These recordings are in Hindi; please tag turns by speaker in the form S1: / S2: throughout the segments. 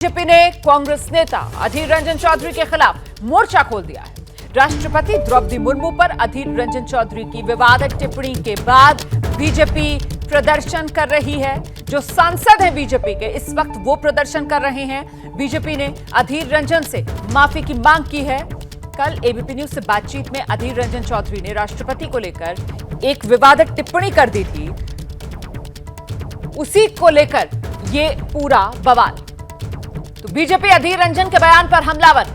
S1: बीजेपी ने कांग्रेस नेता अधीर रंजन चौधरी के खिलाफ मोर्चा खोल दिया है। राष्ट्रपति द्रौपदी मुर्मू पर अधीर रंजन चौधरी की विवादित टिप्पणी के बाद बीजेपी प्रदर्शन कर रही है। जो सांसद हैं बीजेपी के इस वक्त वो प्रदर्शन कर रहे हैं। बीजेपी ने अधीर रंजन से माफी की मांग की है। कल एबीपी न्यूज से बातचीत में अधीर रंजन चौधरी ने राष्ट्रपति को लेकर एक विवादित टिप्पणी कर दी थी। उसी को लेकर ये पूरा बवाल। तो बीजेपी अधीर रंजन के बयान पर हमलावर।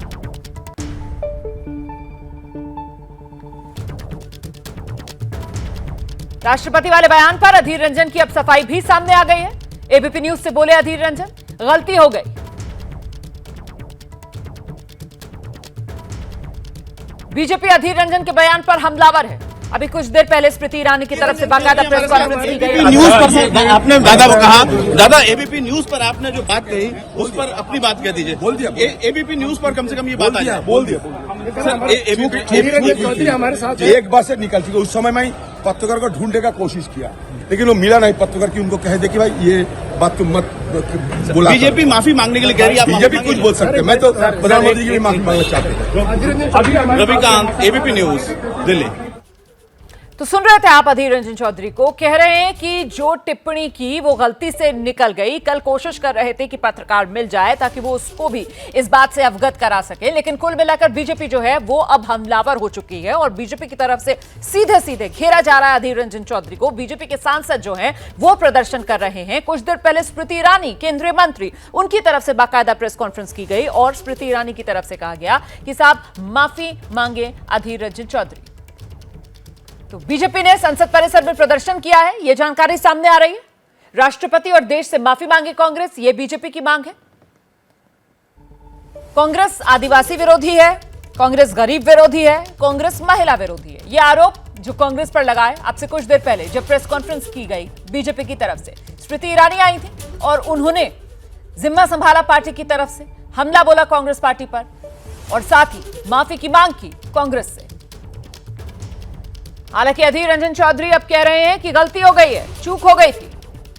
S1: राष्ट्रपति वाले बयान पर अधीर रंजन की अब सफाई भी सामने आ गई है। एबीपी न्यूज से बोले अधीर रंजन, गलती हो गई। बीजेपी अधीर रंजन के बयान पर हमलावर है। अभी कुछ देर पहले स्मृति ईरानी की तरफ से बाकायदा प्रेस कॉन्फ्रेंस की गई।
S2: न्यूज पर आपने दादा को कहा, दादा एबीपी न्यूज पर आपने जो बात कही उस पर अपनी बात कह दीजिए। बोल दिया। एबीपी न्यूज पर कम से कम ये बात आई। बोल दिया।
S3: एबीपी हमारे साथ एक बार से निकल चुके। उस समय मैं पत्रकार को ढूंढने का कोशिश किया, लेकिन वो मिला नहीं पत्रकार की। उनको कह दे कि भाई ये बात तुम मत बोला।
S2: बीजेपी माफी मांगने के लिए कह रही है।
S3: बीजेपी कुछ बोल सकते हैं। मैं तो प्रधानमंत्री की भी माफी मांगना चाहता हूँ।
S2: Ravikant, ABP news, Delhi.
S1: तो सुन रहे थे आप अधीर रंजन चौधरी को। कह रहे हैं कि जो टिप्पणी की वो गलती से निकल गई। कल कोशिश कर रहे थे कि पत्रकार मिल जाए ताकि वो उसको भी इस बात से अवगत करा सके, लेकिन कुल मिलाकर बीजेपी जो है वो अब हमलावर हो चुकी है और बीजेपी की तरफ से सीधे सीधे घेरा जा रहा है अधीर रंजन चौधरी को। बीजेपी के सांसद जो हैं वो प्रदर्शन कर रहे हैं। कुछ देर पहले स्मृति ईरानी, केंद्रीय मंत्री, उनकी तरफ से बाकायदा प्रेस कॉन्फ्रेंस की गई और स्मृति ईरानी की तरफ से कहा गया कि साहब माफी मांगे अधीर रंजन चौधरी। तो बीजेपी ने संसद परिसर में प्रदर्शन किया है, यह जानकारी सामने आ रही है। राष्ट्रपति और देश से माफी मांगे कांग्रेस, यह बीजेपी की मांग है। कांग्रेस आदिवासी विरोधी है, कांग्रेस गरीब विरोधी है, कांग्रेस महिला विरोधी है। यह आरोप जो कांग्रेस पर लगाए आपसे कुछ देर पहले जब प्रेस कॉन्फ्रेंस की गई बीजेपी की तरफ से, स्मृति ईरानी आई थी और उन्होंने जिम्मा संभाला पार्टी की तरफ से, हमला बोला कांग्रेस पार्टी पर और साथ ही माफी की मांग की कांग्रेस से। हालांकि अधीर रंजन चौधरी अब कह रहे हैं कि गलती हो गई है, चूक हो गई थी।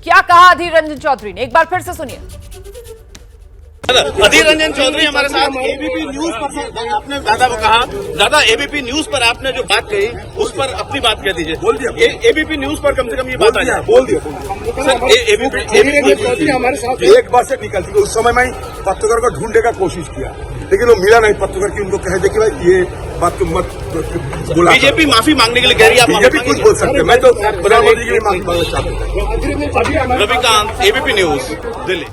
S1: क्या कहा अधीर रंजन चौधरी ने, एक बार फिर से सुनिए।
S2: अधीर रंजन चौधरी हमारे साथ। एबीपी न्यूज पर आपने दादा को कहा, दादा एबीपी न्यूज पर आपने जो बात कही उस पर अपनी बात कह दीजिए। बोल दिया। एबीपी न्यूज पर कम से कम ये बात आई।
S3: बोल दिया। एबीपी हमारे साथ एक बार से निकल चुके। उस समय मैं पत्रकार को ढूंढने का कोशिश किया, लेकिन वो मिला नहीं पत्रकार की। उनको कह दे कि भाई ये बात तुम मत बोला।
S2: बीजेपी माफी मांगने के लिए कह रही है।
S3: बीजेपी कुछ बोल सकते हैं। मैं तो प्रधानमंत्री की भी माफी मांगना चाहता हूँ।
S2: Ravikant, ABP news, Delhi.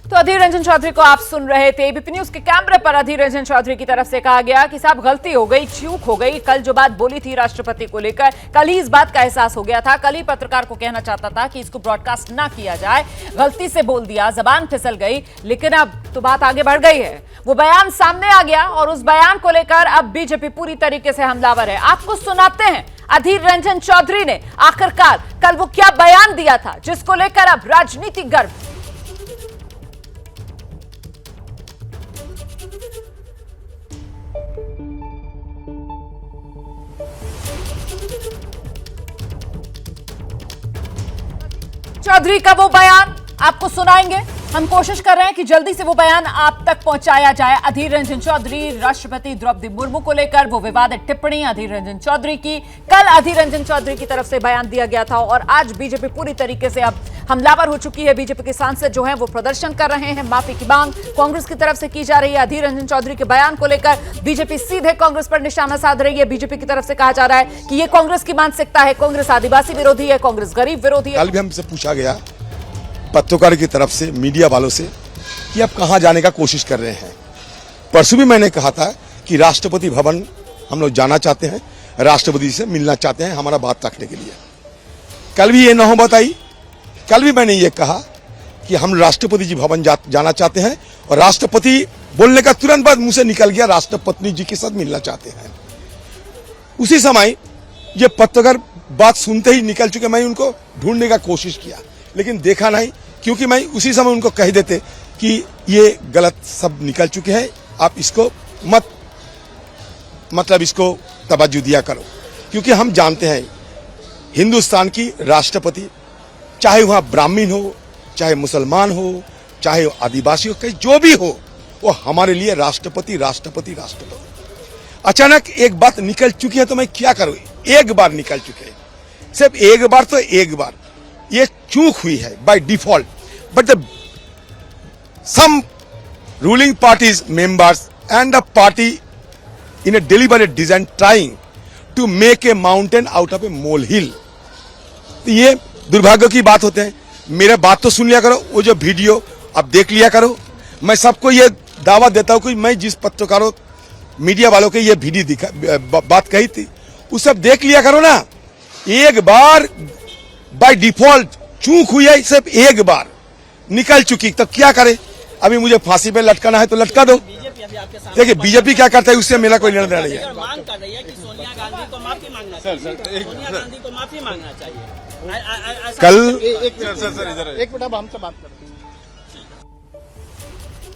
S1: तो अधीर रंजन चौधरी को आप सुन रहे थे। एबीपी न्यूज के कैमरे पर अधीर रंजन चौधरी की तरफ से कहा गया कि साहब गलती हो गई, चूक हो गई। कल जो बात बोली थी राष्ट्रपति को लेकर, कल ही इस बात का एहसास हो गया था। कल ही पत्रकार को कहना चाहता था कि इसको ब्रॉडकास्ट ना किया जाए, गलती से बोल दिया, जबान फिसल गई, लेकिन अब तो बात आगे बढ़ गई है। वो बयान सामने आ गया और उस बयान को लेकर अब बीजेपी पूरी तरीके से हमलावर है। आपको सुनाते हैं अधीर रंजन चौधरी ने आखिरकार कल वो क्या बयान दिया था जिसको लेकर अब राजनीतिक गर्व। चौधरी का वो बयान आपको सुनाएंगे। हम कोशिश कर रहे हैं कि जल्दी से वो बयान आप तक पहुंचाया जाए। अधीर रंजन चौधरी, राष्ट्रपति द्रौपदी मुर्मू को लेकर वो विवादित टिप्पणी अधीर रंजन चौधरी की। कल अधीर रंजन चौधरी की तरफ से बयान दिया गया था और आज बीजेपी पूरी तरीके से अब हमलावर हो चुकी है। बीजेपी के सांसद जो हैं वो प्रदर्शन कर रहे हैं। माफी की मांग कांग्रेस की तरफ से की जा रही है। अधीर रंजन चौधरी के बयान को लेकर बीजेपी सीधे कांग्रेस पर निशाना साध रही है। बीजेपी की तरफ से कहा जा रहा है कि ये कांग्रेस की मानसिकता है, कांग्रेस आदिवासी विरोधी है, कांग्रेस गरीब विरोधी है।
S3: कल भी हमसे पूछा गया पत्रकार की तरफ से, मीडिया वालों से, कि आप कहां जाने का कोशिश कर रहे हैं। परसों भी मैंने कहा था कि राष्ट्रपति भवन हम लोग जाना चाहते हैं, राष्ट्रपति से मिलना चाहते हैं हमारा बात रखने के लिए। कल भी ये नौबत आई। कल भी मैंने ये कहा कि हम राष्ट्रपति जी भवन जाना चाहते हैं और राष्ट्रपति बोलने का तुरंत बाद मुंह से निकल गया राष्ट्रपति जी के साथ मिलना चाहते हैं। उसी समय ये पत्रकार बात सुनते ही निकल चुके। मैं उनको ढूंढने का कोशिश किया, लेकिन देखा नहीं, क्योंकि मैं उसी समय उनको कह देते कि ये गलत सब निकल चुके हैं, आप इसको मतलब इसको तवज्जो दिया करो। क्योंकि हम जानते हैं हिंदुस्तान की राष्ट्रपति, चाहे वहां ब्राह्मण हो, चाहे मुसलमान हो, चाहे वो आदिवासी हो, कहीं जो भी हो, वो हमारे लिए राष्ट्रपति राष्ट्रपति राष्ट्रपति। अचानक एक बात निकल चुकी है तो मैं क्या करूं? एक बार निकल चुके हैं, सिर्फ एक बार, तो एक बार ये चूक हुई है by default. But the some ruling parties members and the party in a deliberate design trying to make a mountain out of a molehill. तो ये दुर्भाग्य की बात होते हैं। मेरे बात तो सुन लिया करो, वो जो वीडियो आप देख लिया करो। मैं सबको ये दावा देता हूं कि मैं जिस पत्रकारों मीडिया वालों के ये वीडियो बात कही थी, वो सब देख लिया करो ना। एक बार बाय डिफॉल्ट चूक हुई है, सिर्फ एक बार निकल चुकी, तो क्या करे? अभी मुझे फांसी पे लटकाना है तो लटका दो। देखिए बीजेपी क्या करता है उससे मेरा कोई निर्णय नहीं है।
S4: मांग कर रही है कि सोनिया गांधी को माफी मांगना चाहिए। सोनिया गांधी को माफी मांगना चाहिए।
S3: कल
S2: एक मिनट हमसे बात करें।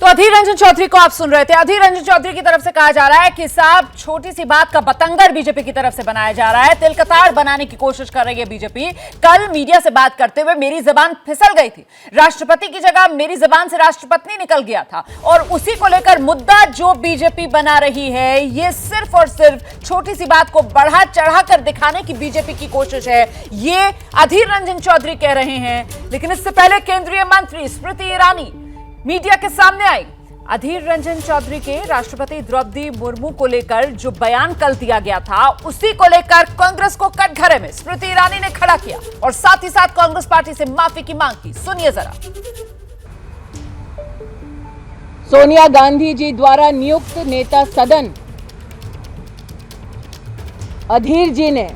S1: तो अधीर रंजन चौधरी को आप सुन रहे थे। अधीर रंजन चौधरी की तरफ से कहा जा रहा है कि साहब छोटी सी बात का बतंगर बीजेपी की तरफ से बनाया जा रहा है, तिलकताड़ बनाने की कोशिश कर रही है बीजेपी। कल मीडिया से बात करते हुए मेरी जबान फिसल गई थी, राष्ट्रपति की जगह मेरी जबान से राष्ट्रपत्नी निकल गया था, और उसी को लेकर मुद्दा जो बीजेपी बना रही है, ये सिर्फ और सिर्फ छोटी सी बात को बढ़ा चढ़ा कर दिखाने की बीजेपी की कोशिश है, ये अधीर रंजन चौधरी कह रहे हैं। लेकिन इससे पहले केंद्रीय मंत्री स्मृति ईरानी मीडिया के सामने आई। अधीर रंजन चौधरी के राष्ट्रपति द्रौपदी मुर्मू को लेकर जो बयान कल दिया गया था, उसी को लेकर कांग्रेस को कटघरे में स्मृति ईरानी ने खड़ा किया और साथ ही साथ कांग्रेस पार्टी से माफी की मांग की। सुनिए जरा।
S5: सोनिया गांधी जी द्वारा नियुक्त नेता सदन अधीर जी ने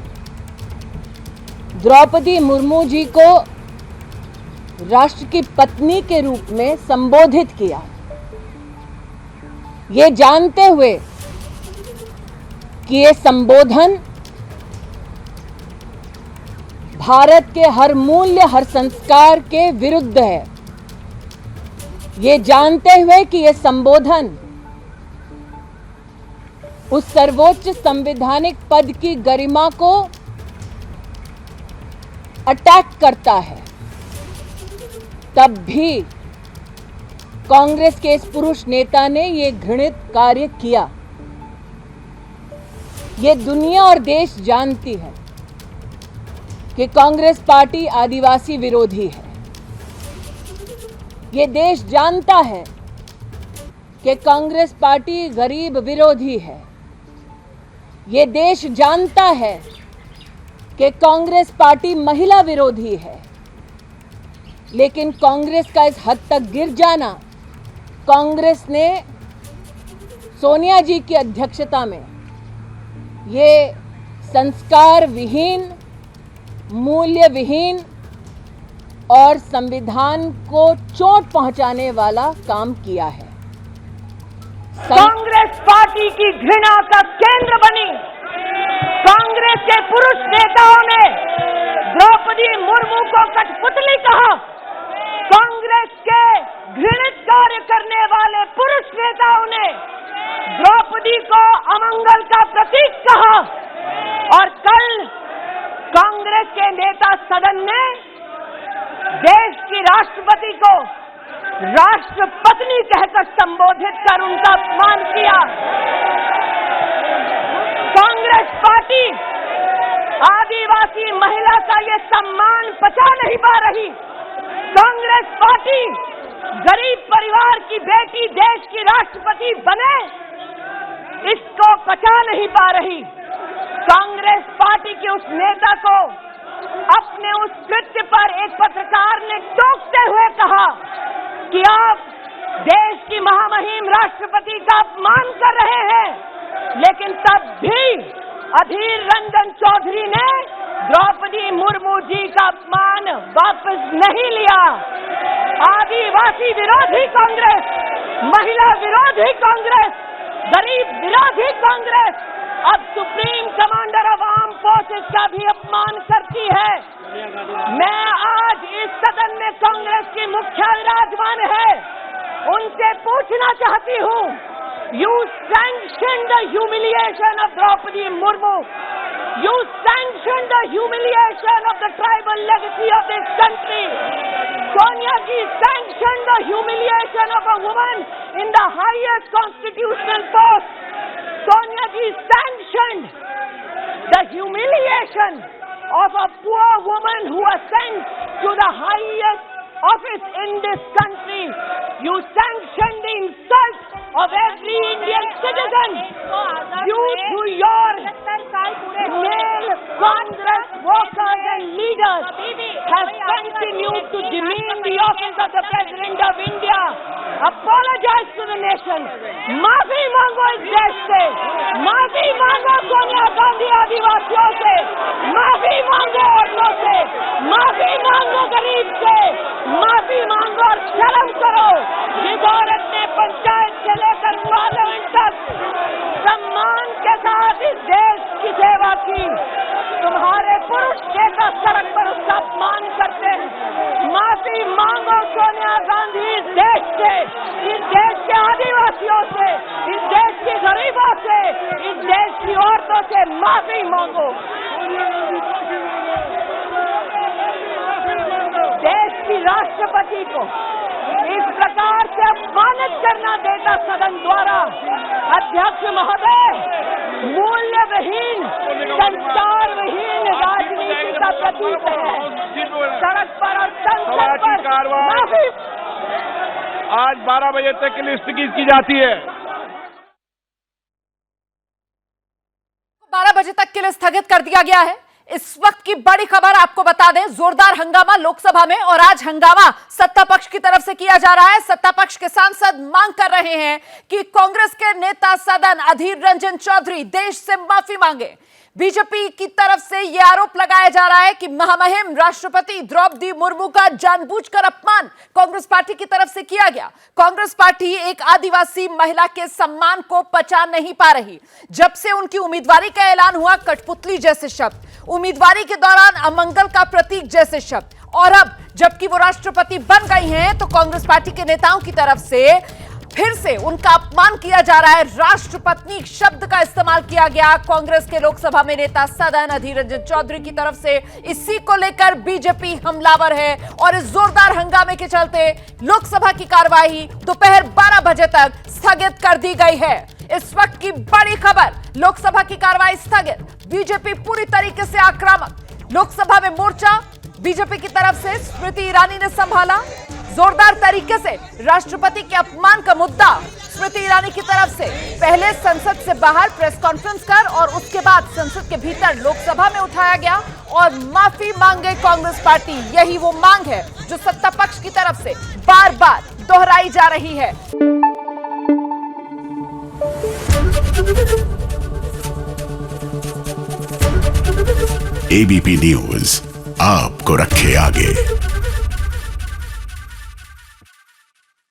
S5: द्रौपदी मुर्मू जी को राष्ट्र की पत्नी के रूप में संबोधित किया, ये जानते हुए कि ये संबोधन भारत के हर मूल्य हर संस्कार के विरुद्ध है, ये जानते हुए कि ये संबोधन उस सर्वोच्च संवैधानिक पद की गरिमा को अटैक करता है, तब भी कांग्रेस के इस पुरुष नेता ने ये घृणित कार्य किया। ये दुनिया और देश जानती है कि कांग्रेस पार्टी आदिवासी विरोधी है। ये देश जानता है कि कांग्रेस पार्टी गरीब विरोधी है। ये देश जानता है कि कांग्रेस पार्टी महिला विरोधी है। लेकिन कांग्रेस का इस हद तक गिर जाना, कांग्रेस ने सोनिया जी की अध्यक्षता में ये संस्कार विहीन, मूल्य विहीन और संविधान को चोट पहुंचाने वाला काम किया है।
S6: कांग्रेस पार्टी की घृणा का केंद्र बनी कांग्रेस के पुरुष नेताओं ने द्रौपदी मुर्मू को कठपुतली कहा। कांग्रेस के घृणित कार्य करने वाले पुरुष नेताओं ने द्रौपदी को अमंगल का प्रतीक कहा, और कल कांग्रेस के नेता सदन ने देश की राष्ट्रपति को राष्ट्रपत्नी कहकर संबोधित कर उनका अपमान किया। कांग्रेस पार्टी आदिवासी महिला का ये सम्मान पचा नहीं पा रही। कांग्रेस पार्टी गरीब परिवार की बेटी देश की राष्ट्रपति बने, इसको पचा नहीं पा रही। कांग्रेस पार्टी के उस नेता को अपने उस कृत्य पर एक पत्रकार ने टोकते हुए कहा कि आप देश की महामहिम राष्ट्रपति का अपमान कर रहे हैं, लेकिन तब भी अधीर रंजन चौधरी ने द्रौपदी मुर्मू जी का अपमान वापस नहीं लिया। आदिवासी विरोधी कांग्रेस, महिला विरोधी कांग्रेस, गरीब विरोधी कांग्रेस अब supreme commander of arm forces का भी अपमान करती है। मैं आज इस सदन में कांग्रेस की मुखिया विराजमान है, उनसे पूछना चाहती हूँ, you sanctioned the humiliation of Draupadi Murmu. You sanctioned the humiliation of the tribal legacy of this country. Sonia ji sanctioned sanctioned the humiliation of a woman in the highest constitutional post. Sonia ji sanctioned the humiliation of a poor woman who was sent to the highest office in this country. You sanctioned the insult of every Indian citizen. You, through your male Congress workers and leaders, have continued to demean the office of the President of India. Apologize to the nation. माफी मांगो इस देश से. माफी मांगो सोनिया गांधी आदिवासियों से. माफी मांगो औरतों से. माफी मांगो गरीब से. माफी मांगो और शर्म करो. जिस औरत ने पंचायत से लेकर पार्लियामेंट तक सम्मान के साथ इस देश की सेवा की, तुम्हारे पुरुष नेता सड़क पर उसका अपमान करते हैं. माफी मांगो सोनिया गांधी इस देश से, इस देश के आदिवासियों से, इस देश के गरीबों से, इस देश की औरतों से माफी मांगो. देश की राष्ट्रपति को इस प्रकार से अपमानित करना देता सदन द्वारा, अध्यक्ष महोदय, मूल्यविहीन, संस्कारविहीन राजनीति का प्रतीक है. सड़क पर और संसद पर माफी.
S7: आज 12 बजे तक के लिए स्थगित की जाती है.
S1: 12 बजे तक के लिए स्थगित कर दिया गया है. इस वक्त की बड़ी खबर आपको बता दें, जोरदार हंगामा लोकसभा में, और आज हंगामा सत्ता पक्ष की तरफ से किया जा रहा है. सत्ता पक्ष के सांसद मांग कर रहे हैं कि कांग्रेस के नेता सदन अधीर रंजन चौधरी देश से माफी मांगे. बीजेपी की तरफ से यह आरोप लगाया जा रहा है कि महामहिम राष्ट्रपति द्रौपदी मुर्मू का जानबूझकर अपमान कांग्रेस पार्टी की तरफ से किया गया. कांग्रेस पार्टी एक आदिवासी महिला के सम्मान को पचा नहीं पा रही. जब से उनकी उम्मीदवारी का ऐलान हुआ, कठपुतली जैसे शब्द, उम्मीदवारी के दौरान अमंगल का प्रतीक जैसे शब्द, और अब जबकि वो राष्ट्रपति बन गई हैं तो कांग्रेस पार्टी के नेताओं की तरफ से फिर से उनका अपमान किया जा रहा है. राष्ट्रपत्नी शब्द का इस्तेमाल किया गया कांग्रेस के लोकसभा में नेता सदन अधीर रंजन चौधरी की तरफ से. इसी को लेकर बीजेपी हमलावर है और इस जोरदार हंगामे के चलते लोकसभा की कार्यवाही दोपहर 12 बजे तक स्थगित कर दी गई है. इस वक्त की बड़ी खबर, लोकसभा की कार्यवाही स्थगित. बीजेपी पूरी तरीके से आक्रामक. लोकसभा में मोर्चा बीजेपी की तरफ से स्मृति ईरानी ने संभाला. जोरदार तरीके से राष्ट्रपति के अपमान का मुद्दा स्मृति ईरानी की तरफ से पहले संसद से बाहर प्रेस कॉन्फ्रेंस कर और उसके बाद संसद के भीतर लोकसभा में उठाया गया और माफी मांगे कांग्रेस पार्टी. यही वो मांग है जो सत्ता पक्ष की तरफ से बार बार दोहराई जा रही है.
S8: एबीपी न्यूज आपको रखे आगे.